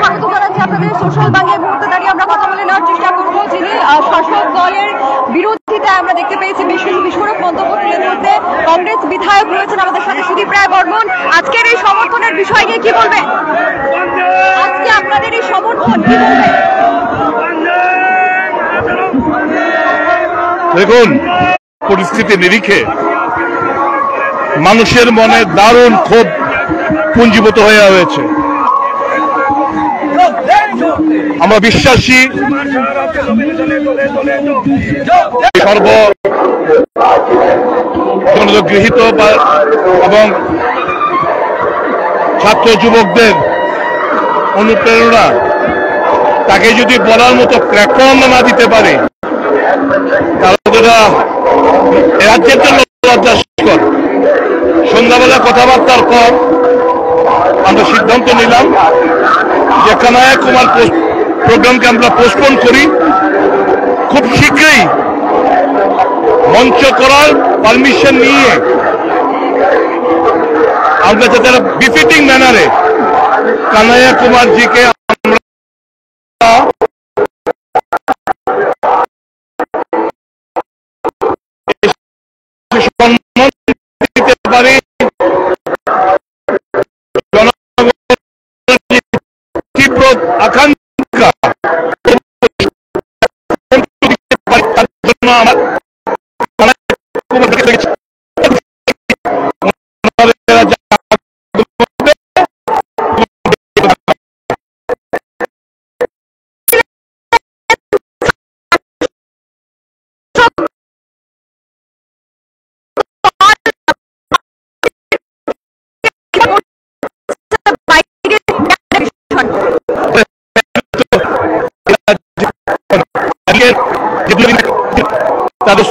স্বাগত জানাচ্ছি আপনাদের সোশ্যাল বাংলা। এই মুহূর্তে দাঁড়িয়ে আমরা কথা বলে নেওয়ার চেষ্টা করবো যিনি শাসক দলের বিরোধিতায় আমরা দেখতে পেয়েছি বেশ কিছু বিস্ফোরক মন্তব্য তুলে ধরতে কংগ্রেস বিধায়ক রয়েছেন আমাদের সাথে সুদীপ রায় বর্মন। আজকের এই সমর্থনের বিষয় নিয়ে কি বলবেন? আজকে আপনাদের এই সমর্থন কি বলবেন? দেখুন, পরিস্থিতি নিরিখে মানুষের মনে দারুণ ক্ষোভ পুঞ্জীভূত হয়ে রয়েছে। আমরা বিশ্বাসী সর্বগৃহীত এবং ছাত্র যুবকদের অনুপ্রেরণা তাকে যদি বলার মতো প্ল্যাটফর্ম না দিতে পারে তাহলে রাজ্যের জন্য লজ্জাস্কর। সন্ধ্যাবেলা কথাবার্তার পর আমরা সিদ্ধান্ত নিলাম যে কানাইয়া কুমার প্রোগ্রামকে আমরা পোস্টপোন করি। খুব শীঘ্রই মঞ্চ করার পারমিশন নিয়ে আমরা যাতে বিফিটিং ম্যানারে কানাইয়া কুমারজিকে আমরা সম্মান দিতে পারি। তীব্র আকাঙ্ক্ষা তাদের